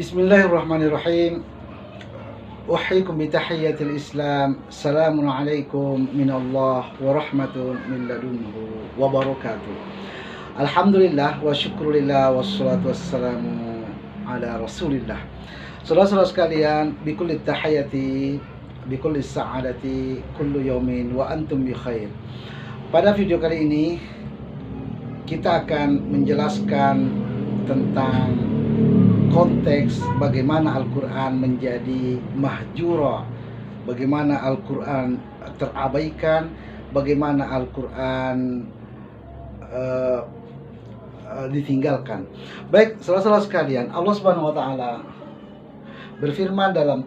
Bismillahirrahmanirrahim. Uhyikum bitahiyyatil Islam. Assalamualaikum minallah wa rahmatun min ladunhu wa barakatuh. Alhamdulillah wa syukrulillah wassalatu wassalamu ala Rasulillah. Saudara-saudara sekalian, bikulli tahiyyati, bikulli sa'adati, kullu yaumin wa antum bi khair. Pada video kali ini kita akan menjelaskan tentang konteks bagaimana Al-Quran menjadi mahjura, bagaimana Al-Quran terabaikan, bagaimana Al-Quran ditinggalkan. Baik, saudara-saudara sekalian, Allah Subhanahu wa taala berfirman dalam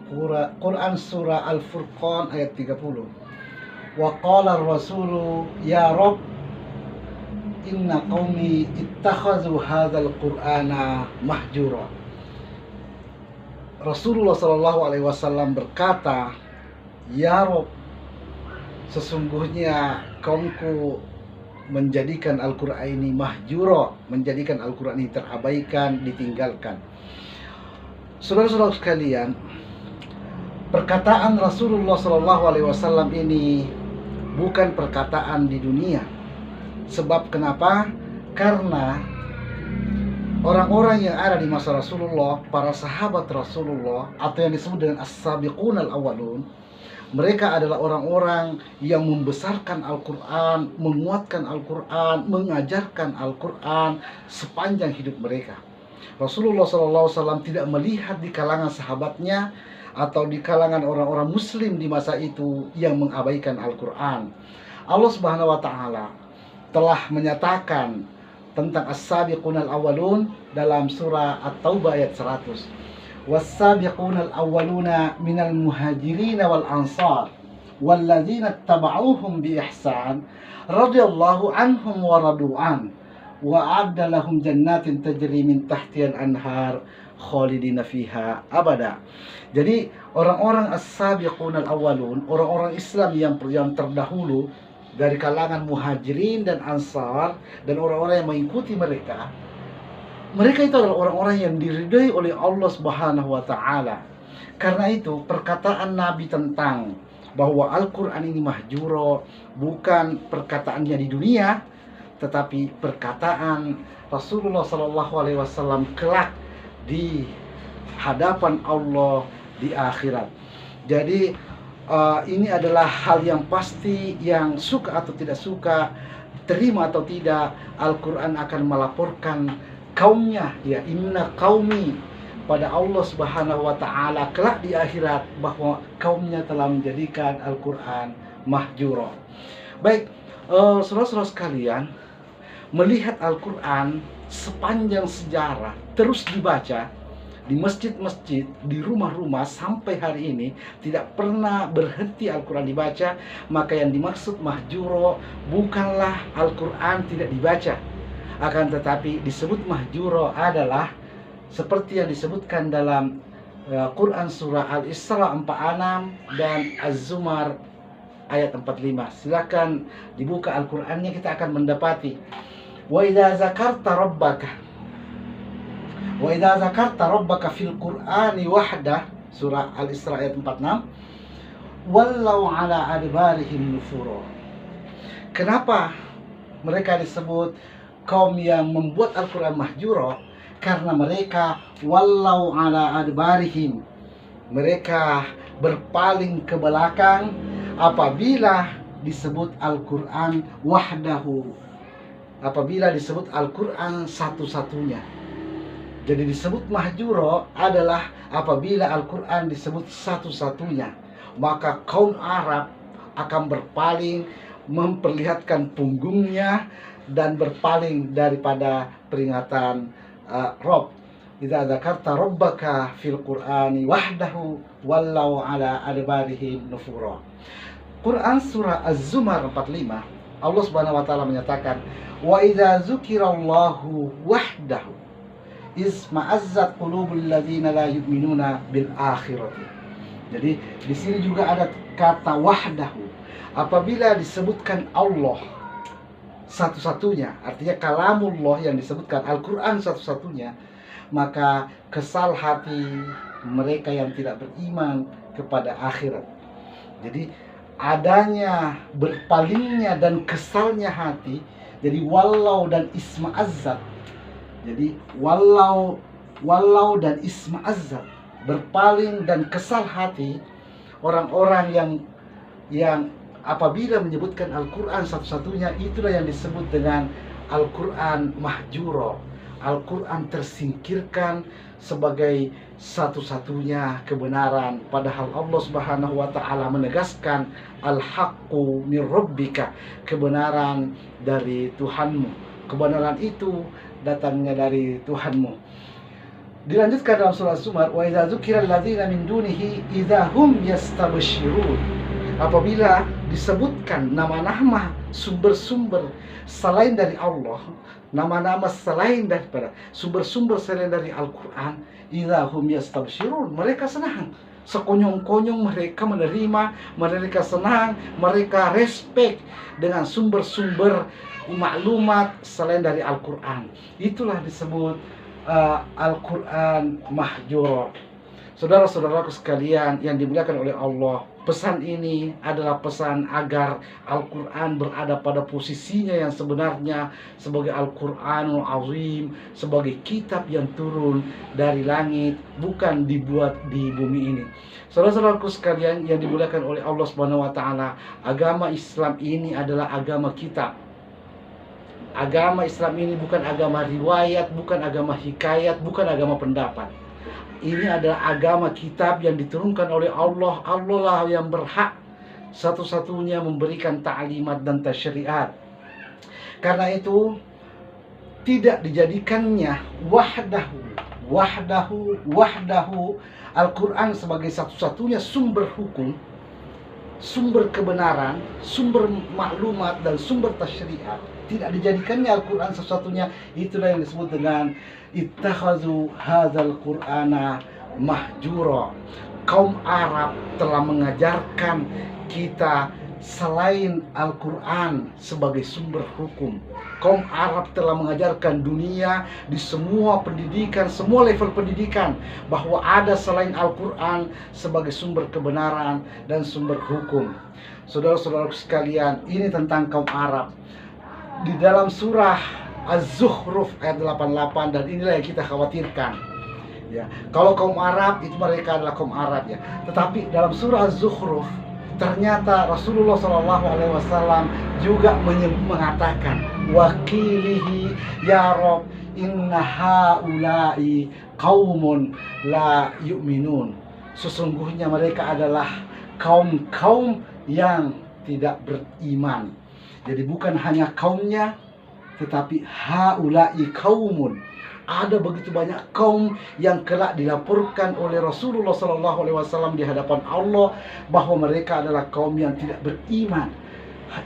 Quran surah Al-Furqan ayat 30. Wa qala ar-rasulu ya Rabb inna qaumi ittakhazu hadzal qur'ana mahjura. Rasulullah Shallallahu Alaihi Wasallam berkata, ya Rob, sesungguhnya kaumku menjadikan Al-Quran ini mahjura, menjadikan Al-Quran ini terabaikan, ditinggalkan. Saudara-saudara sekalian, perkataan Rasulullah Shallallahu Alaihi Wasallam ini bukan perkataan di dunia. Sebab kenapa? Karena orang-orang yang ada di masa Rasulullah, para sahabat Rasulullah, atau yang disebut dengan as-sabiqun al-awwalun, mereka adalah orang-orang yang membesarkan Al-Quran, menguatkan Al-Quran, mengajarkan Al-Quran sepanjang hidup mereka. Rasulullah SAW tidak melihat di kalangan sahabatnya atau di kalangan orang-orang muslim di masa itu yang mengabaikan Al-Quran. Allah Subhanahu wa Ta'ala telah menyatakan tentang as-sabiqun al-awwalun dalam surah At-Taubah ayat 100. Was-sabiqun al-awwaluna minal muhajirin wal ansar walladzina ittaba'uuhum bi ihsan radhiyallahu anhum wa radu an wa a'adda lahum jannatin tajri min tahtiha al-anhar khalidina fiha abada. Jadi orang-orang as-sabiqun al-awwalun, orang-orang Islam yang terdahulu dari kalangan muhajirin dan ansar dan orang-orang yang mengikuti mereka itu adalah orang-orang yang diridhai oleh Allah Subhanahu wa Ta'ala. Karena itu perkataan Nabi tentang bahwa Al-Quran ini mahjura bukan perkataannya di dunia, tetapi perkataan Rasulullah Sallallahu Alaihi Wasallam kelak di hadapan Allah di akhirat. Jadi ini adalah hal yang pasti, yang suka atau tidak suka, terima atau tidak, Al-Quran akan melaporkan kaumnya, ya, inna qaumi, pada Allah Subhanahu wa Ta'ala kelak di akhirat, bahwa kaumnya telah menjadikan Al-Quran mahjura. Baik, saudara-saudara sekalian, melihat Al-Quran sepanjang sejarah terus dibaca di masjid-masjid, di rumah-rumah sampai hari ini tidak pernah berhenti Al-Quran dibaca, maka yang dimaksud mahjura bukanlah Al-Quran tidak dibaca, akan tetapi disebut mahjura adalah seperti yang disebutkan dalam Quran surah Al-Isra 46 dan Az-Zumar ayat 45. Silakan dibuka Al-Qurannya, kita akan mendapati wa idza zakarta rabbaka fil Qur'ani wahdah, surah Al-Isra ayat 46, wallau ala adbarihim nufura. Kenapa mereka disebut kaum yang membuat Al-Quran mahjura? Karena mereka wallau ala adbarihim, mereka berpaling ke belakang apabila disebut Al-Quran wahdahu, apabila disebut Al-Quran satu-satunya. Jadi disebut mahjura adalah apabila Al-Quran disebut satu-satunya, maka kaum Arab akan berpaling, memperlihatkan punggungnya dan berpaling daripada peringatan Rabb. Idza dzakarta rabbaka fil Qur'ani wahdahu wallau ala adbarihim nufura. Quran surah Az-Zumar 45, Allah Subhanahu wa Ta'ala menyatakan, wa idza dzukirallahu wahdahu isma'azzat qulubul ladzina la yu'minuna bil akhirati. Jadi di sini juga ada kata wahdahu. Apabila disebutkan Allah satu-satunya, artinya kalamullah yang disebutkan, Al-Quran satu-satunya, maka kesal hati mereka yang tidak beriman kepada akhirat. Jadi adanya berpalingnya dan kesalnya hati, jadi walau dan isma'azzat. Jadi walau dan isma'azzat, berpaling dan kesal hati orang-orang yang apabila menyebutkan Al-Quran satu-satunya, itulah yang disebut dengan Al-Quran mahjuro. Al-Quran tersingkirkan sebagai satu-satunya kebenaran, padahal Allah Subhanahu wa taala menegaskan al-haqqu min rabbika, kebenaran dari Tuhanmu. Kebenaran itu datangnya dari Tuhanmu. Dilanjutkan dalam surah Zumar, wa idza dzukira alladzina min dunihi idza hum yastabshirun. Apabila disebutkan nama-nama sumber-sumber selain dari Allah, nama-nama selain daripada sumber-sumber selain dari Al-Quran, idza hum yastabshirun, mereka senang, sekonyong-konyong mereka menerima, mereka senang, mereka respect dengan sumber-sumber maklumat selain dari Al-Quran. Itulah disebut Al-Quran mahjur. Saudara-saudaraku sekalian yang dimuliakan oleh Allah, pesan ini adalah pesan agar Al-Quran berada pada posisinya yang sebenarnya sebagai Al-Quranul Azim, sebagai kitab yang turun dari langit, bukan dibuat di bumi ini. Saudara-saudaraku sekalian yang dimuliakan oleh Allah Subhanahu wa taala, agama Islam ini adalah agama kitab. Agama Islam ini bukan agama riwayat, bukan agama hikayat, bukan agama pendapat. Ini adalah agama kitab yang diturunkan oleh Allah. Allah lah yang berhak satu-satunya memberikan ta'limat dan tasyri'at. Karena itu tidak dijadikannya wahdahu Al-Quran sebagai satu-satunya sumber hukum, sumber kebenaran, sumber maklumat dan sumber tasyri'at. Tidak dijadikannya Al-Quran satu-satunya. Itulah yang disebut dengan ittakhazu hadzal Qur'ana mahjura. Kaum Arab telah mengajarkan kita selain Al-Quran sebagai sumber hukum. Kaum Arab telah mengajarkan dunia di semua pendidikan, semua level pendidikan, bahwa ada selain Al-Quran sebagai sumber kebenaran dan sumber hukum. Saudara-saudaraku sekalian, ini tentang kaum Arab. Di dalam surah Az-Zukhruf ayat 88, dan inilah yang kita khawatirkan. Ya, kalau kaum Arab itu mereka adalah kaum Arab ya. Tetapi dalam surah Az-Zukhruf ternyata Rasulullah SAW juga mengatakan, wakilihi ya Rob inna haula'i qaumun la yu'minun. Sesungguhnya mereka adalah kaum-kaum yang tidak beriman. Jadi bukan hanya kaumnya, tetapi haula'i qaumun. Ada begitu banyak kaum yang kelak dilaporkan oleh Rasulullah SAW di hadapan Allah bahwa mereka adalah kaum yang tidak beriman.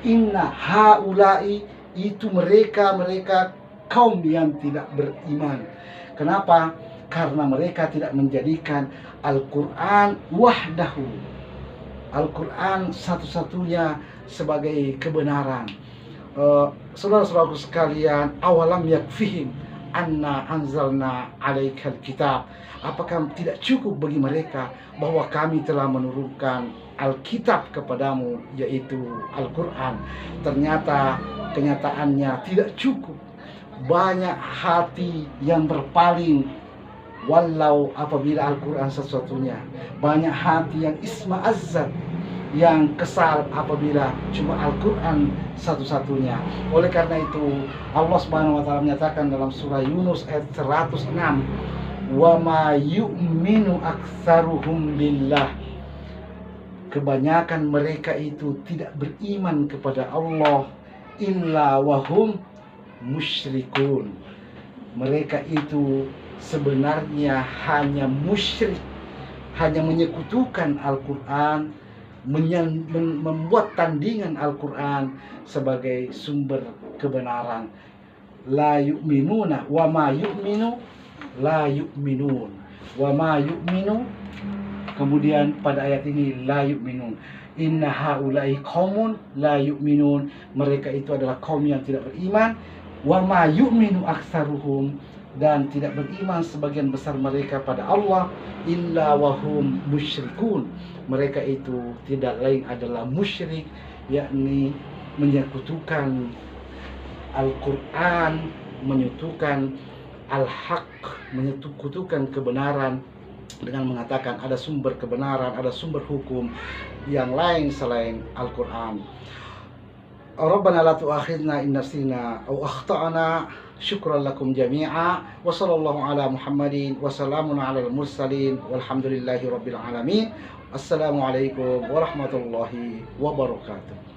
Inna haula'i, itu mereka kaum yang tidak beriman. Kenapa? Karena mereka tidak menjadikan Al-Quran wahdahu, Al-Quran satu-satunya sebagai kebenaran. Saudara-saudaraku sekalian, awalam yakfihim anna anzalna alaikal kitab. Apakah tidak cukup bagi mereka bahwa kami telah menurunkan Alkitab kepadamu, yaitu Al-Quran? Ternyata kenyataannya tidak cukup. Banyak hati yang berpaling walau apabila Al-Quran satu-satunya. Banyak hati yang isma'azzat, yang kesal apabila cuma Al-Quran satu-satunya. Oleh karena itu Allah Subhanahu wa taala menyatakan dalam surah Yunus ayat 106, wa ma yu'minu aktsaruhum billah. Kebanyakan mereka itu tidak beriman kepada Allah illa wahum musyrikun. Mereka itu sebenarnya hanya musyrik, hanya menyekutukan Al-Quran, membuat tandingan Al-Quran sebagai sumber kebenaran. La yu'minuna wa ma yu'minu la yu'minun wa ma yu'minu. Kemudian pada ayat ini la yu'minun, inna haula'i qaumun la yu'minun, mereka itu adalah kaum yang tidak beriman. Wa ma yu'minu aktsaruhum dan tidak beriman sebagian besar mereka pada Allah illa wahum musyrikun. Mereka itu tidak lain adalah musyrik, yakni menyekutukan Al-Quran, menyekutukan al-haq, menyekutukan kebenaran dengan mengatakan ada sumber kebenaran, ada sumber hukum yang lain selain Al-Quran. Rabbana la tu'akhidna in nasina aw akhtana. Syukran lakum jami'a wa sallallahu ala Muhammadin wa salamun ala al-mursalin walhamdulillahi rabbil alamin. Assalamualaikum warahmatullahi wabarakatuh.